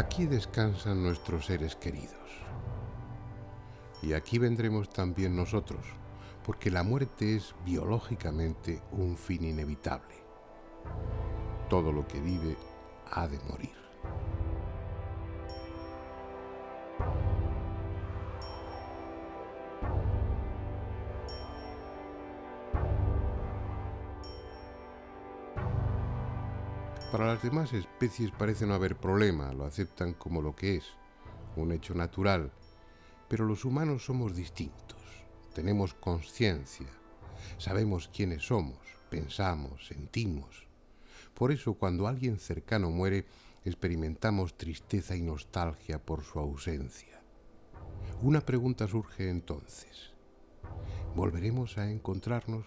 Aquí descansan nuestros seres queridos. Y aquí vendremos también nosotros, porque la muerte es biológicamente un fin inevitable. Todo lo que vive ha de morir. Para las demás especies parece no haber problema, lo aceptan como lo que es, un hecho natural, pero los humanos somos distintos, tenemos conciencia, sabemos quiénes somos, pensamos, sentimos. Por eso cuando alguien cercano muere, experimentamos tristeza y nostalgia por su ausencia. Una pregunta surge entonces. ¿Volveremos a encontrarnos?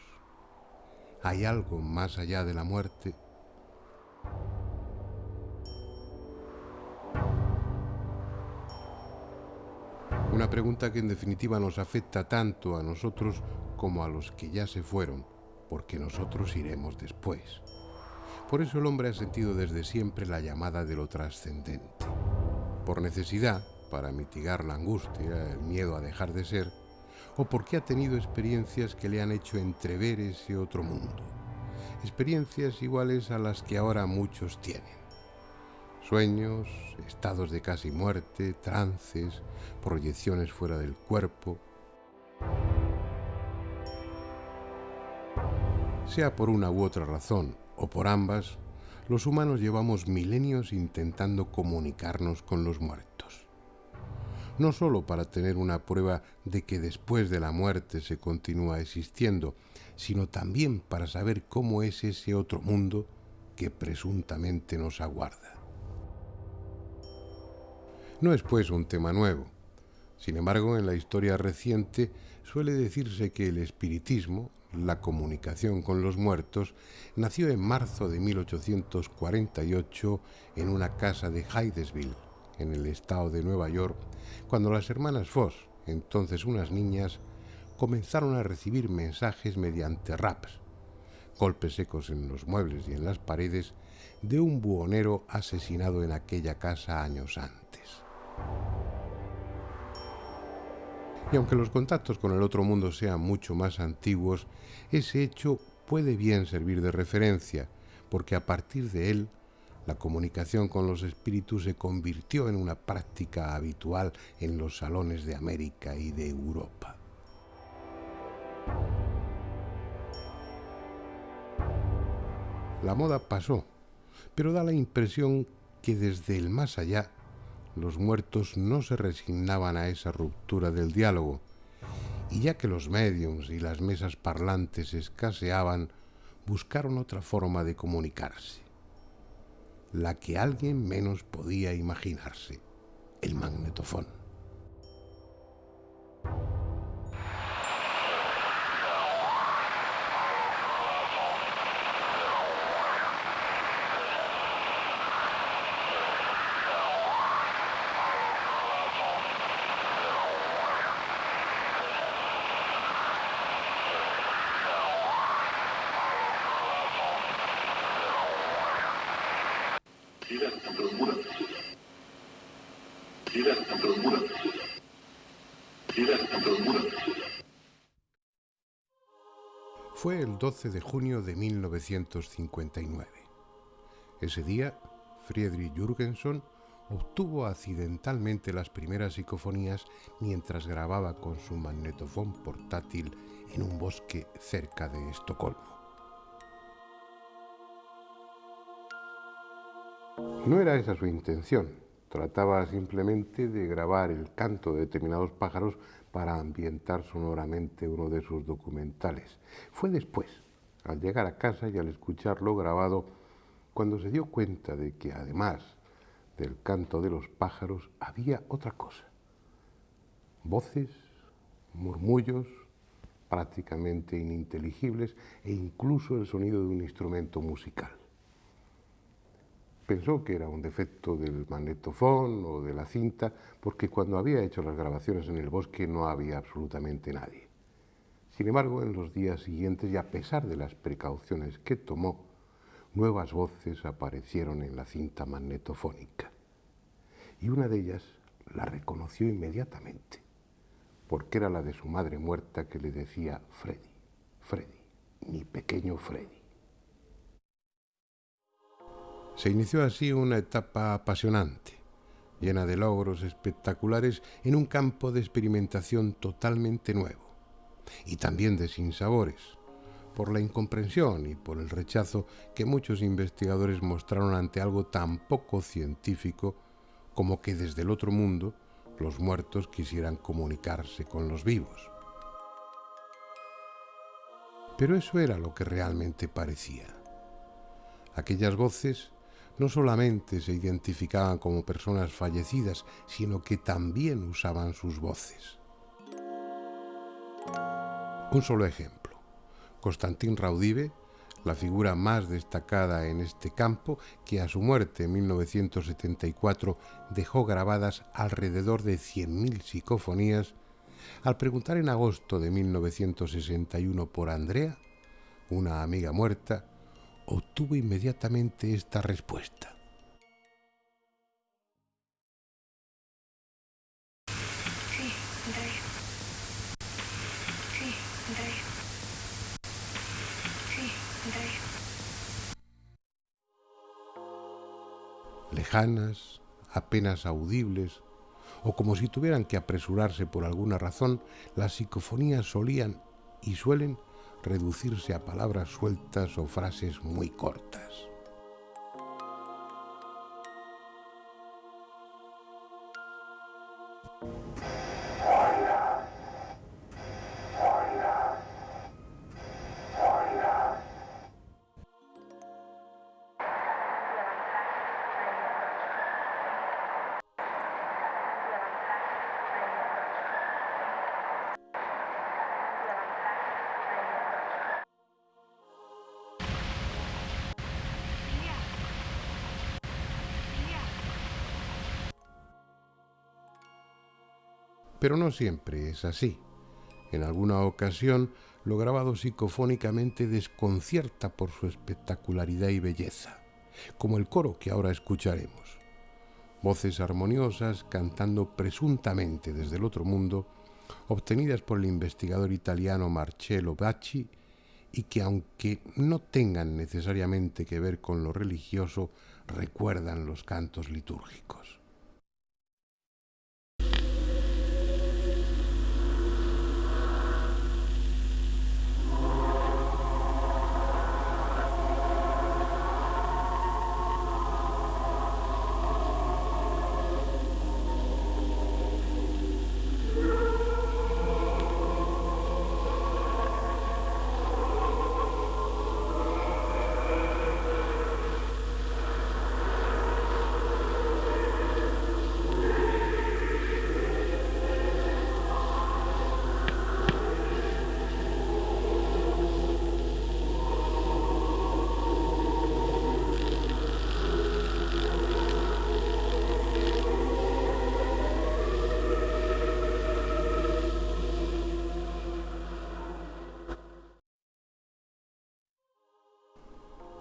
¿Hay algo más allá de la muerte? Una pregunta que en definitiva nos afecta tanto a nosotros como a los que ya se fueron, porque nosotros iremos después. Por eso el hombre ha sentido desde siempre la llamada de lo trascendente. Por necesidad, para mitigar la angustia, el miedo a dejar de ser, o porque ha tenido experiencias que le han hecho entrever ese otro mundo. Experiencias iguales a las que ahora muchos tienen. Sueños, estados de casi muerte, trances, proyecciones fuera del cuerpo. Sea por una u otra razón, o por ambas, los humanos llevamos milenios intentando comunicarnos con los muertos. No solo para tener una prueba de que después de la muerte se continúa existiendo, sino también para saber cómo es ese otro mundo que presuntamente nos aguarda. No es pues un tema nuevo. Sin embargo, en la historia reciente suele decirse que el espiritismo, la comunicación con los muertos, nació en marzo de 1848 en una casa de Hydesville, en el estado de Nueva York, cuando las hermanas Foss, entonces unas niñas, comenzaron a recibir mensajes mediante raps, golpes secos en los muebles y en las paredes, de un buhonero asesinado en aquella casa años antes. Y aunque los contactos con el otro mundo sean mucho más antiguos, ese hecho puede bien servir de referencia, porque a partir de él, la comunicación con los espíritus se convirtió en una práctica habitual en los salones de América y de Europa. La moda pasó, pero da la impresión que desde el más allá, los muertos no se resignaban a esa ruptura del diálogo, y ya que los médiums y las mesas parlantes escaseaban, buscaron otra forma de comunicarse, la que alguien menos podía imaginarse: el magnetofón. Fue el 12 de junio de 1959. Ese día, Friedrich Jürgenson obtuvo accidentalmente las primeras psicofonías mientras grababa con su magnetofón portátil en un bosque cerca de Estocolmo. No era esa su intención. Trataba simplemente de grabar el canto de determinados pájaros para ambientar sonoramente uno de sus documentales. Fue después, al llegar a casa y al escucharlo grabado, cuando se dio cuenta de que además del canto de los pájaros había otra cosa. Voces, murmullos, prácticamente ininteligibles, e incluso el sonido de un instrumento musical. Pensó que era un defecto del magnetofón o de la cinta, porque cuando había hecho las grabaciones en el bosque no había absolutamente nadie. Sin embargo, en los días siguientes, y a pesar de las precauciones que tomó, nuevas voces aparecieron en la cinta magnetofónica. y una de ellas la reconoció inmediatamente, porque era la de su madre muerta que le decía Freddy, Freddy, mi pequeño Freddy. Se inició así una etapa apasionante, llena de logros espectaculares en un campo de experimentación totalmente nuevo, y también de sinsabores, por la incomprensión y por el rechazo que muchos investigadores mostraron ante algo tan poco científico como que desde el otro mundo los muertos quisieran comunicarse con los vivos. Pero eso era lo que realmente parecía. Aquellas voces no solamente se identificaban como personas fallecidas, sino que también usaban sus voces. Un solo ejemplo. Constantin Raudive, la figura más destacada en este campo, que a su muerte en 1974 dejó grabadas alrededor de 100.000 psicofonías, al preguntar en agosto de 1961 por Andrea, una amiga muerta, obtuvo inmediatamente esta respuesta. Sí, Andrea. Sí, Andrea. Sí, Andrea. Lejanas, apenas audibles, o como si tuvieran que apresurarse por alguna razón, las psicofonías solían y suelen reducirse a palabras sueltas o frases muy cortas. Pero no siempre es así. En alguna ocasión, lo grabado psicofónicamente desconcierta por su espectacularidad y belleza, como el coro que ahora escucharemos. Voces armoniosas cantando presuntamente desde el otro mundo, obtenidas por el investigador italiano Marcello Bacci, y que, aunque no tengan necesariamente que ver con lo religioso, recuerdan los cantos litúrgicos.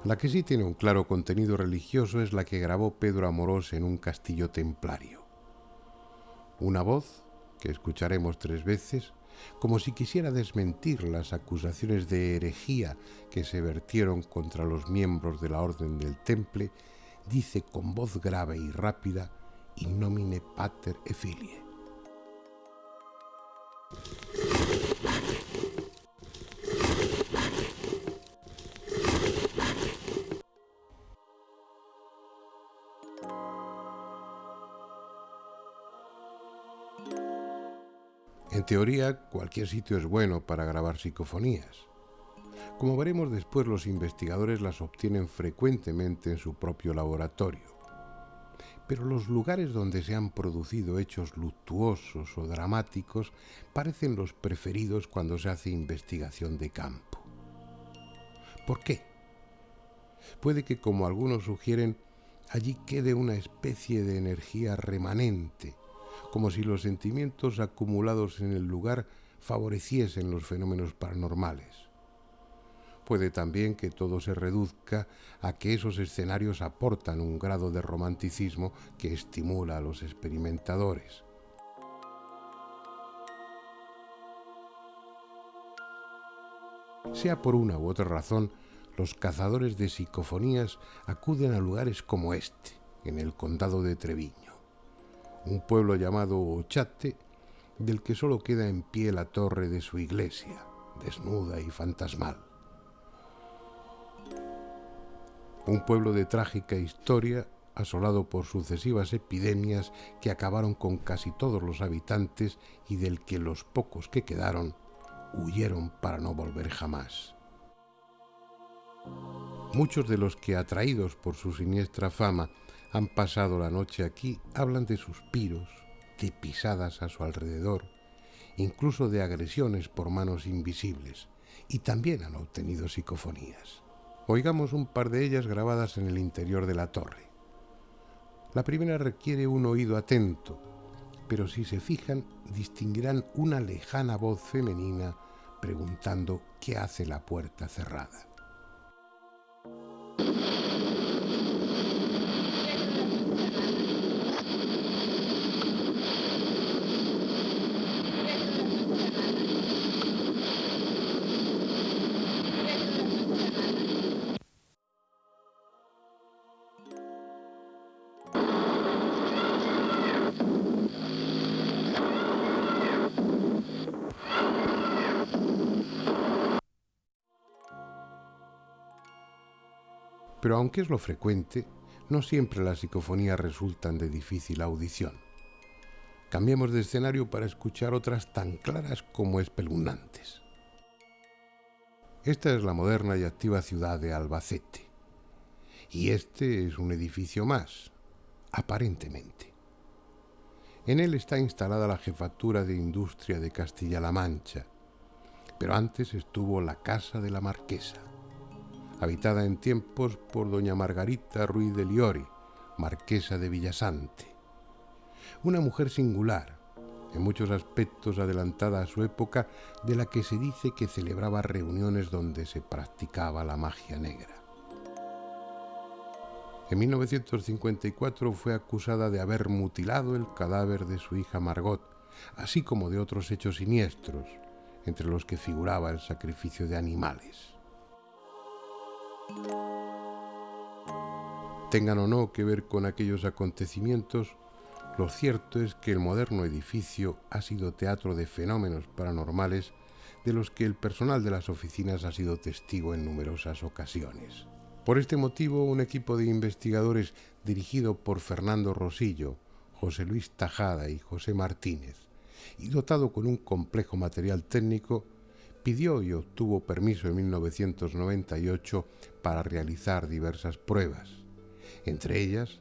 La que sí tiene un claro contenido religioso es la que grabó Pedro Amorós en un castillo templario. Una voz, que escucharemos 3 veces, como si quisiera desmentir las acusaciones de herejía que se vertieron contra los miembros de la Orden del Temple, dice con voz grave y rápida: In nomine Pater et Filii. En teoría, cualquier sitio es bueno para grabar psicofonías. Como veremos después, los investigadores las obtienen frecuentemente en su propio laboratorio. Pero los lugares donde se han producido hechos luctuosos o dramáticos parecen los preferidos cuando se hace investigación de campo. ¿Por qué? Puede que, como algunos sugieren, allí quede una especie de energía remanente, como si los sentimientos acumulados en el lugar favoreciesen los fenómenos paranormales. Puede también que todo se reduzca a que esos escenarios aportan un grado de romanticismo que estimula a los experimentadores. Sea por una u otra razón, los cazadores de psicofonías acuden a lugares como este, en el condado de Treviño, un pueblo llamado Ochate, del que solo queda en pie la torre de su iglesia, desnuda y fantasmal. Un pueblo de trágica historia, asolado por sucesivas epidemias que acabaron con casi todos los habitantes y del que los pocos que quedaron huyeron para no volver jamás. Muchos de los que, atraídos por su siniestra fama, han pasado la noche aquí, hablan de suspiros, de pisadas a su alrededor, incluso de agresiones por manos invisibles, y también han obtenido psicofonías. Oigamos un par de ellas grabadas en el interior de la torre. La primera requiere un oído atento, pero si se fijan, distinguirán una lejana voz femenina preguntando qué hace la puerta cerrada. Pero aunque es lo frecuente, no siempre las psicofonías resultan de difícil audición. Cambiemos de escenario para escuchar otras tan claras como espeluznantes. Esta es la moderna y activa ciudad de Albacete. Y este es un edificio más, aparentemente. En él está instalada la Jefatura de Industria de Castilla-La Mancha, pero antes estuvo la Casa de la Marquesa, habitada en tiempos por doña Margarita Ruiz de Liori, marquesa de Villasante. Una mujer singular, en muchos aspectos adelantada a su época, de la que se dice que celebraba reuniones donde se practicaba la magia negra. En 1954 fue acusada de haber mutilado el cadáver de su hija Margot, así como de otros hechos siniestros, entre los que figuraba el sacrificio de animales. Tengan o no que ver con aquellos acontecimientos, lo cierto es que el moderno edificio ha sido teatro de fenómenos paranormales de los que el personal de las oficinas ha sido testigo en numerosas ocasiones. Por este motivo, un equipo de investigadores dirigido por Fernando Rosillo, José Luis Tajada y José Martínez, y dotado con un complejo material técnico, pidió y obtuvo permiso en 1998 para realizar diversas pruebas, entre ellas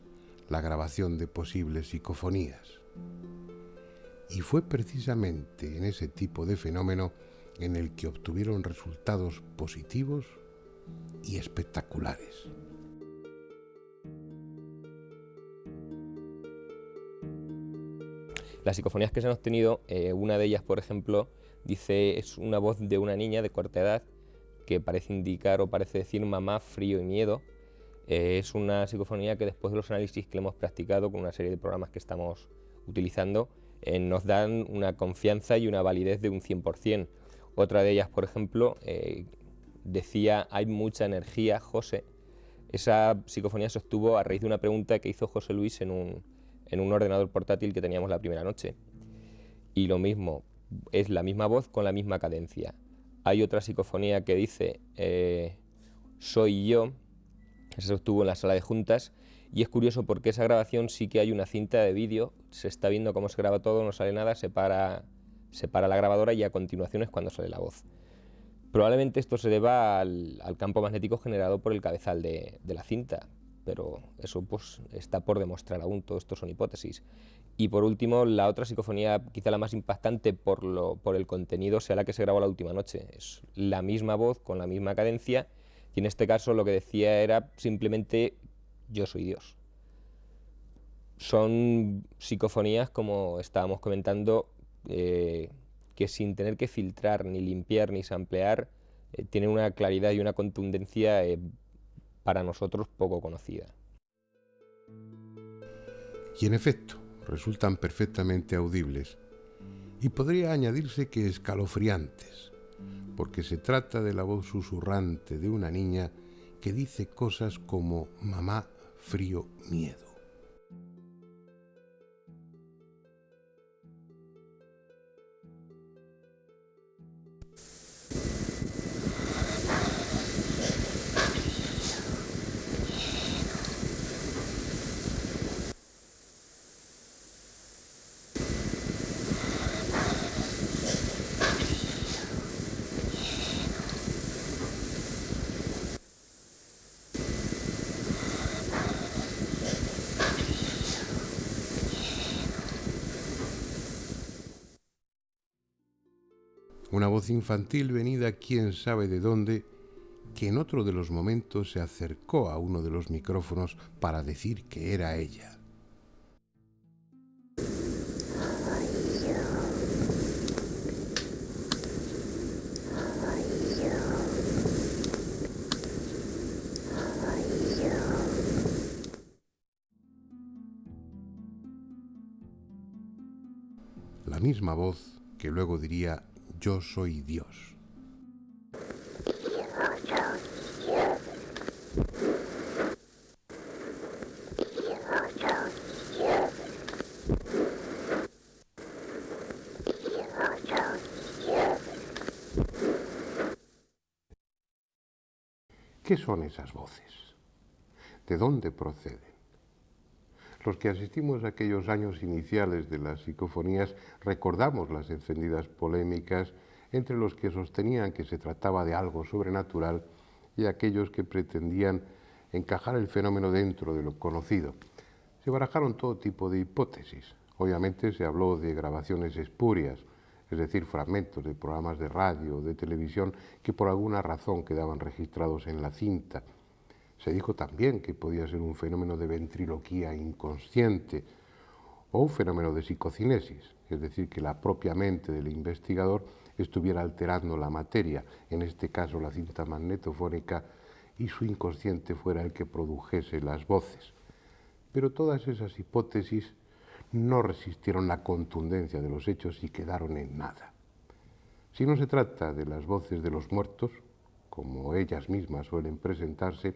la grabación de posibles psicofonías. Y fue precisamente en ese tipo de fenómeno en el que obtuvieron resultados positivos y espectaculares. Las psicofonías que se han obtenido, una de ellas, por ejemplo, dice, es una voz de una niña de corta edad que parece indicar o parece decir mamá, frío y miedo. Es una psicofonía que después de los análisis que hemos practicado con una serie de programas que estamos utilizando, nos dan una confianza y una validez de un 100%. Otra de ellas, por ejemplo, decía, hay mucha energía, José. Esa psicofonía se obtuvo a raíz de una pregunta que hizo José Luis en un ordenador portátil que teníamos la primera noche. Y lo mismo, es la misma voz con la misma cadencia. Hay otra psicofonía que dice, soy yo. Esa se obtuvo en la sala de juntas y es curioso porque esa grabación sí que hay una cinta de vídeo, se está viendo cómo se graba todo, no sale nada, se para la grabadora y a continuación es cuando sale la voz. Probablemente esto se deba al campo magnético generado por el cabezal de la cinta, pero eso pues está por demostrar aún, todo esto son hipótesis. Y por último, la otra psicofonía, quizá la más impactante por el contenido, sea la que se grabó la última noche. Es la misma voz con la misma cadencia y en este caso lo que decía era simplemente yo soy Dios. Son psicofonías, como estábamos comentando, que sin tener que filtrar, ni limpiar, ni samplear, tienen una claridad y una contundencia para nosotros poco conocida. Y en efecto, resultan perfectamente audibles. Y podría añadirse que escalofriantes, porque se trata de la voz susurrante de una niña que dice cosas como mamá, frío, miedo. Una voz infantil venida quién sabe de dónde, que en otro de los momentos se acercó a uno de los micrófonos para decir que era ella. La misma voz que luego diría: yo soy Dios. ¿Qué son esas voces? ¿De dónde proceden? Los que asistimos a aquellos años iniciales de las psicofonías recordamos las encendidas polémicas entre los que sostenían que se trataba de algo sobrenatural y aquellos que pretendían encajar el fenómeno dentro de lo conocido. Se barajaron todo tipo de hipótesis. Obviamente se habló de grabaciones espurias, es decir, fragmentos de programas de radio o de televisión que por alguna razón quedaban registrados en la cinta. Se dijo también que podía ser un fenómeno de ventriloquía inconsciente o un fenómeno de psicocinesis, es decir, que la propia mente del investigador estuviera alterando la materia, en este caso la cinta magnetofónica, y su inconsciente fuera el que produjese las voces. Pero todas esas hipótesis no resistieron la contundencia de los hechos y quedaron en nada. Si no se trata de las voces de los muertos, como ellas mismas suelen presentarse,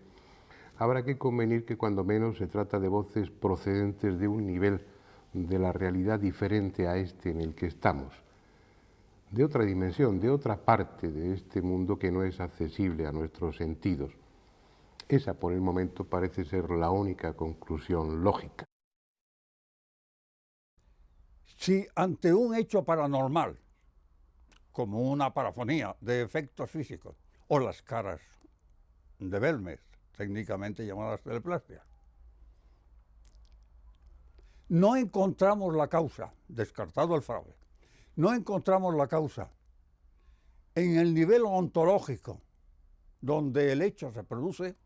habrá que convenir que cuando menos se trata de voces procedentes de un nivel de la realidad diferente a este en el que estamos, de otra dimensión, de otra parte de este mundo que no es accesible a nuestros sentidos. Esa, por el momento, parece ser la única conclusión lógica. Si ante un hecho paranormal, como una parafonía de efectos físicos, o las caras de Belmez, técnicamente llamadas teleplastia, no encontramos la causa, descartado el fraude, no encontramos la causa en el nivel ontológico donde el hecho se produce,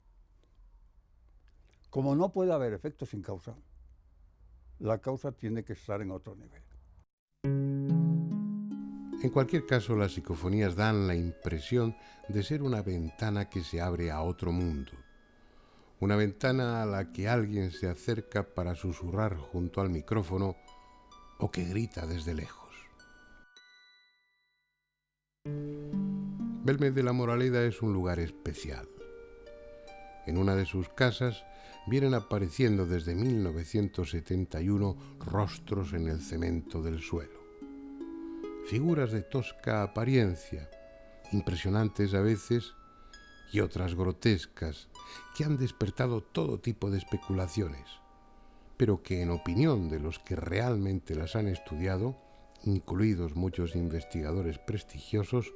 como no puede haber efecto sin causa, la causa tiene que estar en otro nivel. En cualquier caso, las psicofonías dan la impresión de ser una ventana que se abre a otro mundo. Una ventana a la que alguien se acerca para susurrar junto al micrófono o que grita desde lejos. Belmez de la Moraleda es un lugar especial. En una de sus casas vienen apareciendo desde 1971 rostros en el cemento del suelo. Figuras de tosca apariencia, impresionantes a veces y otras grotescas, que han despertado todo tipo de especulaciones, pero que en opinión de los que realmente las han estudiado, incluidos muchos investigadores prestigiosos,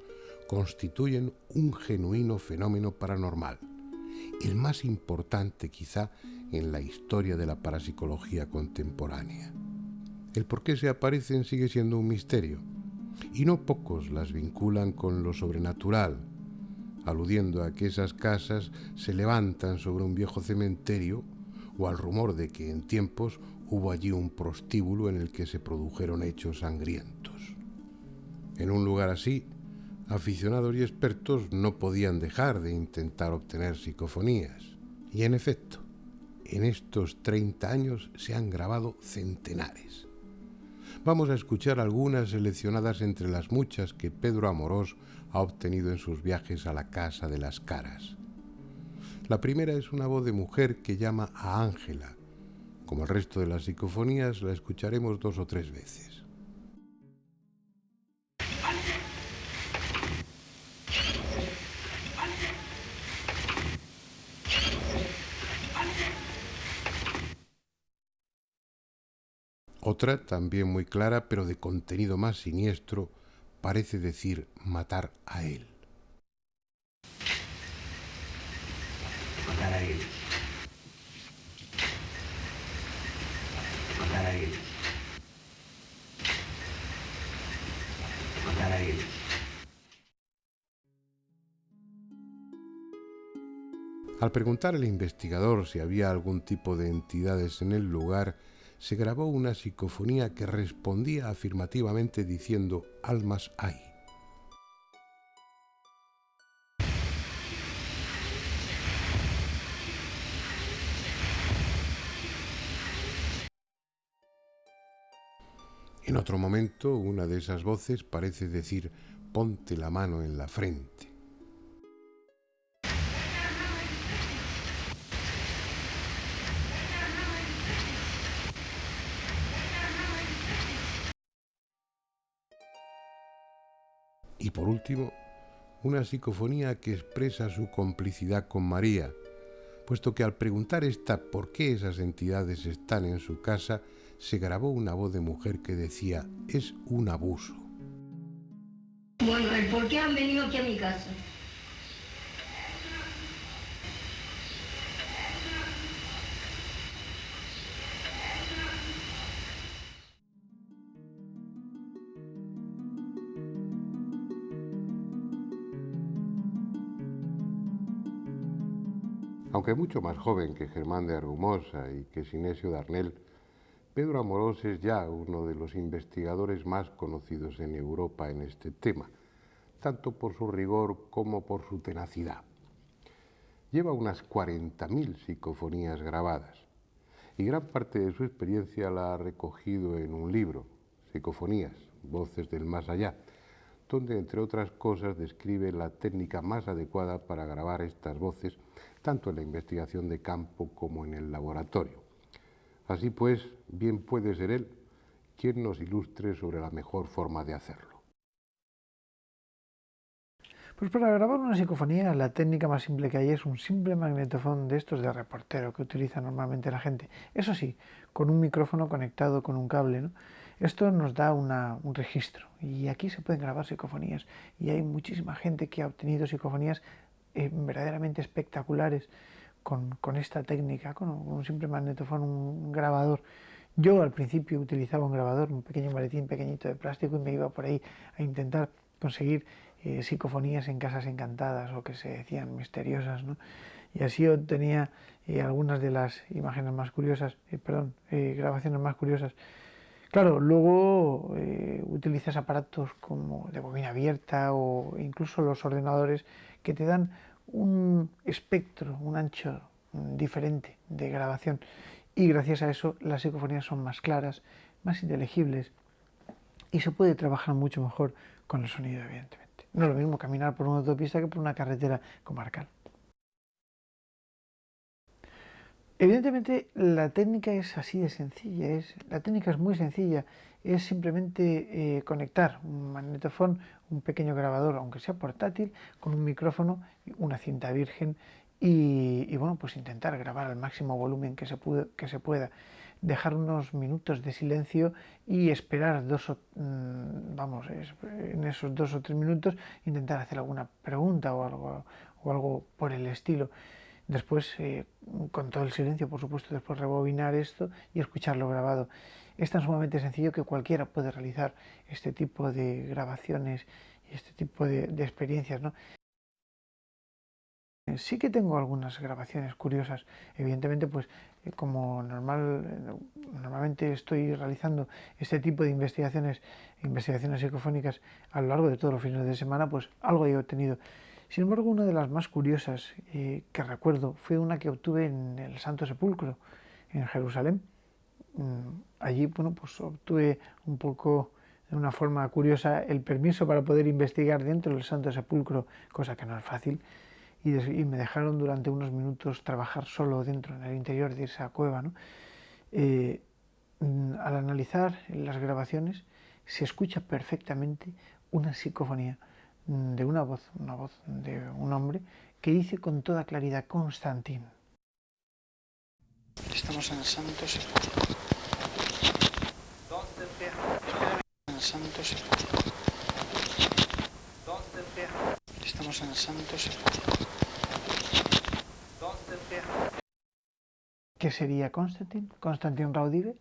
constituyen un genuino fenómeno paranormal, el más importante quizá en la historia de la parapsicología contemporánea. El por qué se aparecen sigue siendo un misterio, y no pocos las vinculan con lo sobrenatural, aludiendo a que esas casas se levantan sobre un viejo cementerio o al rumor de que en tiempos hubo allí un prostíbulo en el que se produjeron hechos sangrientos. En un lugar así, Aficionados y expertos no podían dejar de intentar obtener psicofonías. Y en efecto, en estos 30 años se han grabado centenares. Vamos a escuchar algunas seleccionadas entre las muchas que Pedro Amorós ha obtenido en sus viajes a la Casa de las Caras. La primera es una voz de mujer que llama a Ángela. Como el resto de las psicofonías, la escucharemos 2 o 3 veces. Otra, también muy clara, pero de contenido más siniestro, parece decir matar a él. Matar a él. Matar a él. Matar a él. Al preguntar al investigador si había algún tipo de entidades en el lugar, se grabó una psicofonía que respondía afirmativamente diciendo almas hay. En otro momento, una de esas voces parece decir ponte la mano en la frente. Y por último, una psicofonía que expresa su complicidad con María, puesto que al preguntar esta por qué esas entidades están en su casa, se grabó una voz de mujer que decía, es un abuso. Bueno, el por qué han venido aquí a mi casa. Aunque mucho más joven que Germán de Argumosa y que Sinesio Darnel, Pedro Amorós es ya uno de los investigadores más conocidos en Europa en este tema, tanto por su rigor como por su tenacidad. Lleva unas 40.000 psicofonías grabadas y gran parte de su experiencia la ha recogido en un libro, Psicofonías, Voces del Más Allá, donde, entre otras cosas, describe la técnica más adecuada para grabar estas voces, tanto en la investigación de campo como en el laboratorio. Así pues, bien puede ser él quien nos ilustre sobre la mejor forma de hacerlo. Pues para grabar una psicofonía, la técnica más simple que hay es un simple magnetofón de estos de reportero que utiliza normalmente la gente. Eso sí, con un micrófono conectado con un cable, ¿no? Esto nos da un registro y aquí se pueden grabar psicofonías y hay muchísima gente que ha obtenido psicofonías verdaderamente espectaculares con esta técnica, con un simple magnetofón, un grabador. Yo al principio utilizaba un grabador, un pequeño maletín pequeñito de plástico y me iba por ahí a intentar conseguir psicofonías en casas encantadas o que se decían misteriosas, ¿no? Y así obtenía algunas de las imágenes más curiosas, grabaciones más curiosas. Claro, luego utilizas aparatos como de bobina abierta o incluso los ordenadores que te dan un espectro, un ancho diferente de grabación y gracias a eso las psicofonías son más claras, más inteligibles y se puede trabajar mucho mejor con el sonido, evidentemente. No es lo mismo caminar por una autopista que por una carretera comarcal. Evidentemente la técnica es así de sencilla, la técnica es muy sencilla, es simplemente conectar un magnetofón, un pequeño grabador, aunque sea portátil, con un micrófono, una cinta virgen y bueno, pues intentar grabar al máximo volumen que se pueda, dejar unos minutos de silencio y esperar en esos 2 o 3 minutos intentar hacer alguna pregunta o algo por el estilo. Después, con todo el silencio, por supuesto, después rebobinar esto y escucharlo grabado. Es tan sumamente sencillo que cualquiera puede realizar este tipo de grabaciones y este tipo de experiencias, ¿no? Sí que tengo algunas grabaciones curiosas. Evidentemente, pues como normalmente estoy realizando este tipo de investigaciones psicofónicas a lo largo de todos los fines de semana, pues algo he obtenido. Sin embargo, una de las más curiosas que recuerdo fue una que obtuve en el Santo Sepulcro, en Jerusalén. Allí, bueno, pues obtuve un poco, de una forma curiosa, el permiso para poder investigar dentro del Santo Sepulcro, cosa que no es fácil, y me dejaron durante unos minutos trabajar solo dentro, en el interior de esa cueva, ¿no? Al analizar las grabaciones se escucha perfectamente una psicofonía de una voz de un hombre que dice con toda claridad: Constantín. Estamos en el Santo Sepulcro. En el Santo Sepulcro. Estamos en el Santo Sepulcro. ¿Qué sería Constantín? ¿Constantín Raudive?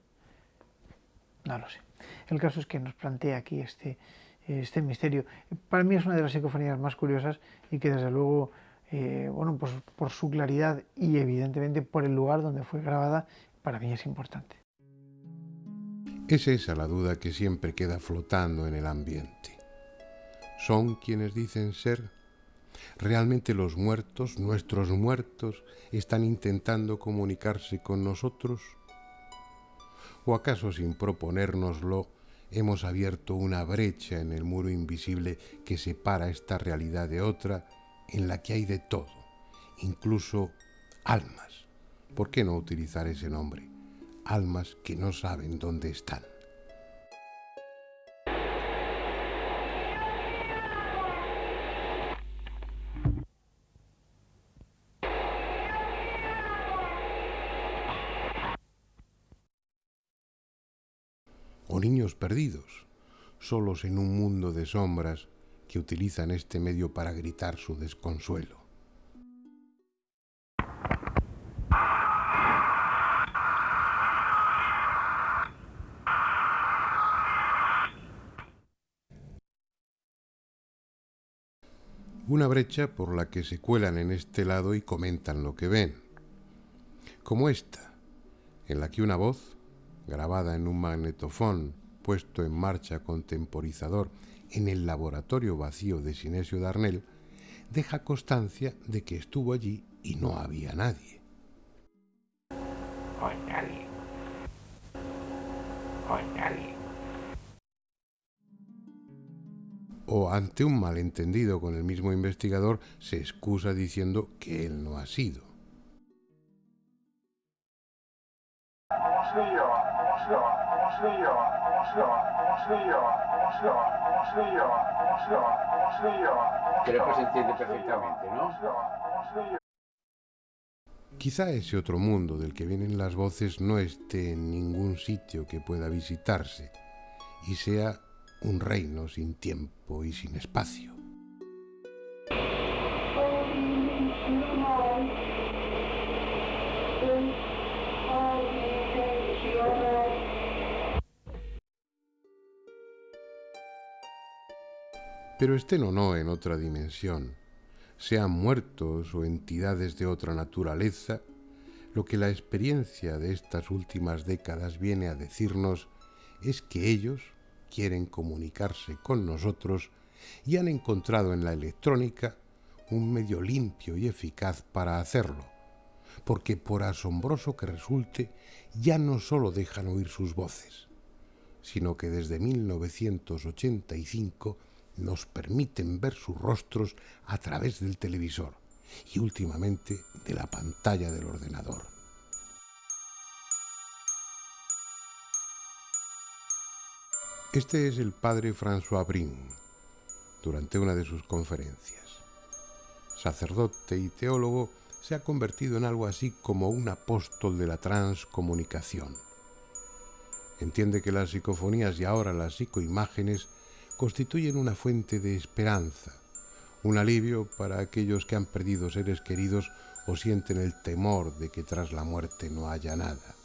No lo sé. El caso es que nos plantea aquí este misterio. Para mí es una de las psicofonías más curiosas y que desde luego, bueno, pues por su claridad y evidentemente por el lugar donde fue grabada, para mí es importante. Es esa la duda que siempre queda flotando en el ambiente. ¿Son quienes dicen ser? ¿Realmente los muertos, nuestros muertos, están intentando comunicarse con nosotros? ¿O acaso, sin proponérnoslo, hemos abierto una brecha en el muro invisible que separa esta realidad de otra, en la que hay de todo, incluso almas? ¿Por qué no utilizar ese nombre? Almas que no saben dónde están. O niños perdidos, solos en un mundo de sombras que utilizan este medio para gritar su desconsuelo. Una brecha por la que se cuelan en este lado y comentan lo que ven. Como esta, en la que una voz, grabada en un magnetofón puesto en marcha con temporizador en el laboratorio vacío de Sinesio Darnell, deja constancia de que estuvo allí y no había nadie. O ante un malentendido con el mismo investigador, se excusa diciendo que él no ha sido. Creo que se entiende perfectamente, ¿no? Quizá ese otro mundo del que vienen las voces no esté en ningún sitio que pueda visitarse y sea un reino sin tiempo y sin espacio. Pero estén o no en otra dimensión, sean muertos o entidades de otra naturaleza, lo que la experiencia de estas últimas décadas viene a decirnos es que ellos quieren comunicarse con nosotros y han encontrado en la electrónica un medio limpio y eficaz para hacerlo, porque por asombroso que resulte, ya no solo dejan oír sus voces, sino que desde 1985 nos permiten ver sus rostros a través del televisor y últimamente de la pantalla del ordenador. Este es el padre François Brin, durante una de sus conferencias. Sacerdote y teólogo, se ha convertido en algo así como un apóstol de la transcomunicación. Entiende que las psicofonías y ahora las psicoimágenes constituyen una fuente de esperanza, un alivio para aquellos que han perdido seres queridos o sienten el temor de que tras la muerte no haya nada.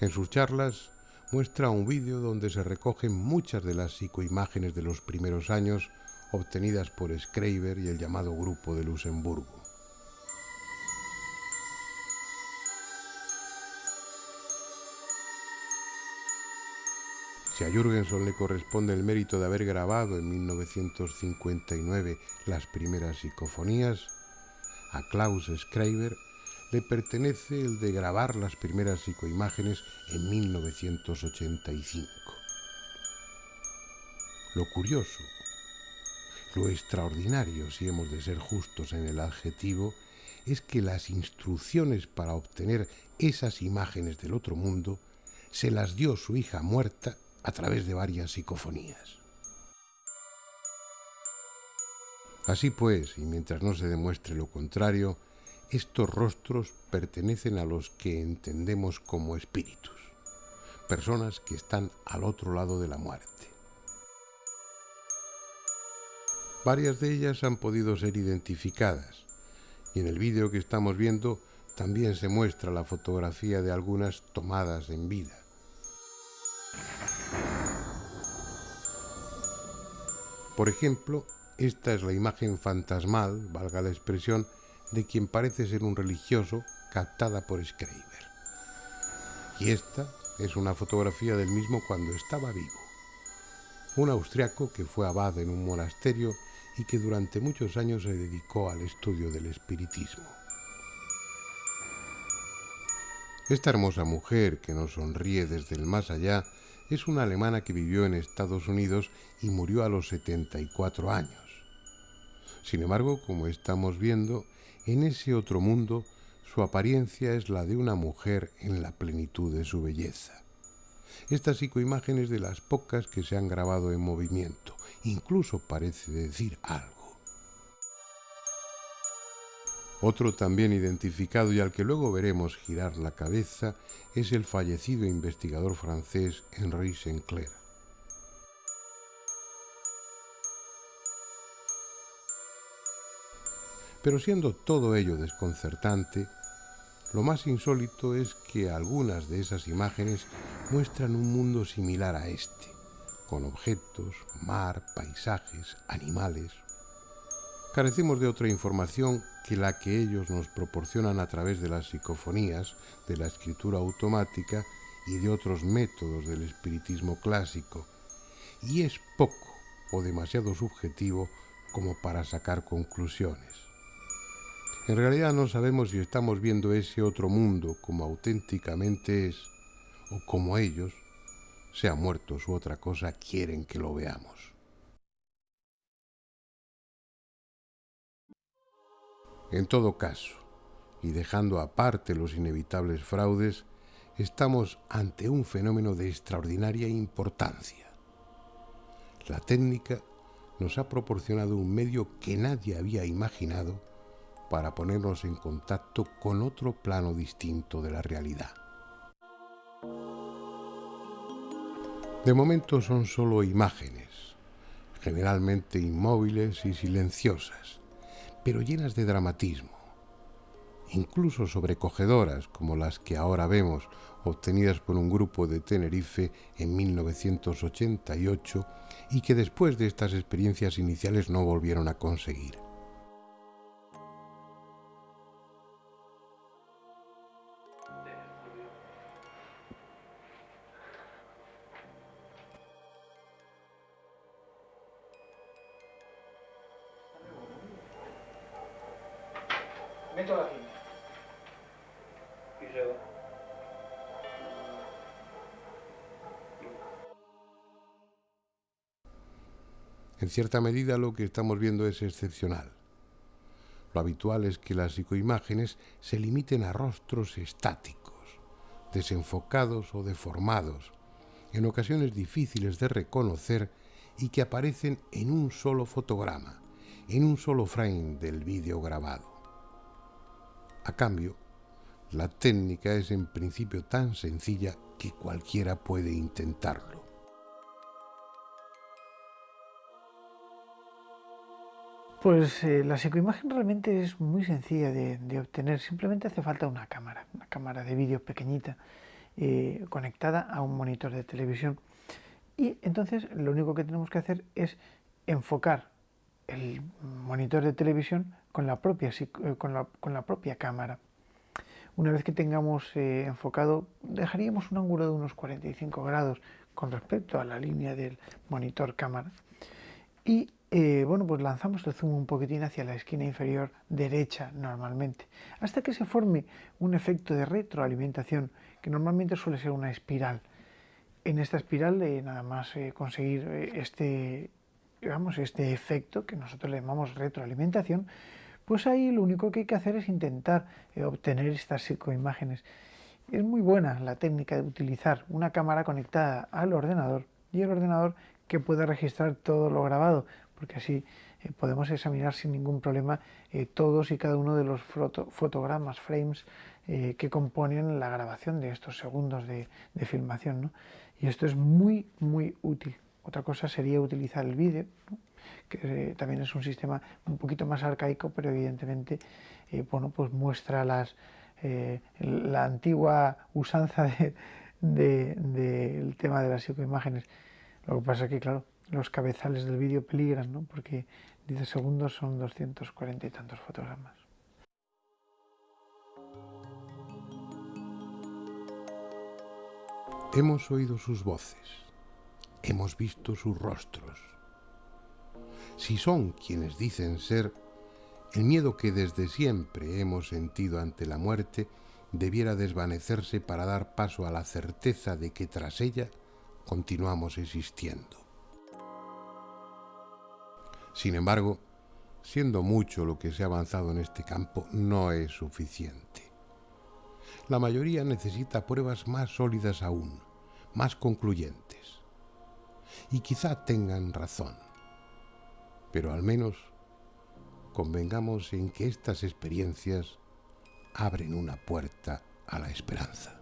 En sus charlas muestra un vídeo donde se recogen muchas de las psicoimágenes de los primeros años obtenidas por Schreiber y el llamado Grupo de Luxemburgo. Si a Jürgenson le corresponde el mérito de haber grabado en 1959 las primeras psicofonías, a Klaus Schreiber le pertenece el de grabar las primeras psicoimágenes en 1985. Lo curioso, lo extraordinario, si hemos de ser justos en el adjetivo, es que las instrucciones para obtener esas imágenes del otro mundo se las dio su hija muerta a través de varias psicofonías. Así pues, y mientras no se demuestre lo contrario, estos rostros pertenecen a los que entendemos como espíritus, personas que están al otro lado de la muerte. Varias de ellas han podido ser identificadas, y en el vídeo que estamos viendo también se muestra la fotografía de algunas tomadas en vida. Por ejemplo, esta es la imagen fantasmal, valga la expresión, de quien parece ser un religioso captada por Schreiber. Y esta es una fotografía del mismo cuando estaba vivo. Un austriaco que fue abad en un monasterio y que durante muchos años se dedicó al estudio del espiritismo. Esta hermosa mujer que nos sonríe desde el más allá es una alemana que vivió en Estados Unidos y murió a los 74 años. Sin embargo, como estamos viendo, en ese otro mundo su apariencia es la de una mujer en la plenitud de su belleza. Esta psicoimagen es de las pocas que se han grabado en movimiento, incluso parece decir algo. Otro también identificado y al que luego veremos girar la cabeza es el fallecido investigador francés Henri Sinclair. Pero siendo todo ello desconcertante, lo más insólito es que algunas de esas imágenes muestran un mundo similar a este, con objetos, mar, paisajes, animales. Carecemos de otra información que la que ellos nos proporcionan a través de las psicofonías, de la escritura automática y de otros métodos del espiritismo clásico, y es poco o demasiado subjetivo como para sacar conclusiones. En realidad no sabemos si estamos viendo ese otro mundo como auténticamente es, o como ellos, sean muertos u otra cosa, quieren que lo veamos. En todo caso, y dejando aparte los inevitables fraudes, estamos ante un fenómeno de extraordinaria importancia. La técnica nos ha proporcionado un medio que nadie había imaginado para ponernos en contacto con otro plano distinto de la realidad. De momento son solo imágenes, generalmente inmóviles y silenciosas, pero llenas de dramatismo, incluso sobrecogedoras como las que ahora vemos, obtenidas por un grupo de Tenerife en 1988 y que después de estas experiencias iniciales no volvieron a conseguir. Meto la línea. Y luego. En cierta medida lo que estamos viendo es excepcional. Lo habitual es que las psicoimágenes se limiten a rostros estáticos, desenfocados o deformados, en ocasiones difíciles de reconocer y que aparecen en un solo fotograma, en un solo frame del vídeo grabado. A cambio, la técnica es en principio tan sencilla que cualquiera puede intentarlo. Pues la psicoimagen realmente es muy sencilla de obtener, simplemente hace falta una cámara de vídeo pequeñita conectada a un monitor de televisión. Y entonces lo único que tenemos que hacer es enfocar el monitor de televisión con la propia cámara. Una vez que tengamos enfocado, dejaríamos un ángulo de unos 45 grados con respecto a la línea del monitor cámara y bueno, pues lanzamos el zoom un poquitín hacia la esquina inferior derecha normalmente, hasta que se forme un efecto de retroalimentación que normalmente suele ser una espiral. En esta espiral nada más conseguir este efecto que nosotros le llamamos retroalimentación, pues ahí lo único que hay que hacer es intentar obtener estas psicoimágenes. Es muy buena la técnica de utilizar una cámara conectada al ordenador y el ordenador que pueda registrar todo lo grabado, porque así podemos examinar sin ningún problema todos y cada uno de los fotogramas, frames que componen la grabación de estos segundos de filmación, ¿no? Y esto es muy, muy útil. Otra cosa sería utilizar el vídeo, ¿no? Que también es un sistema un poquito más arcaico, pero evidentemente bueno, pues muestra la antigua usanza del tema de las psicoimágenes. Lo que pasa es que, claro, los cabezales del vídeo peligran, ¿no? Porque 10 segundos son 240 y tantos fotogramas. Hemos oído sus voces, hemos visto sus rostros. Si son quienes dicen ser, el miedo que desde siempre hemos sentido ante la muerte debiera desvanecerse para dar paso a la certeza de que tras ella continuamos existiendo. Sin embargo, siendo mucho lo que se ha avanzado en este campo, no es suficiente. La mayoría necesita pruebas más sólidas aún, más concluyentes. Y quizá tengan razón, pero al menos convengamos en que estas experiencias abren una puerta a la esperanza.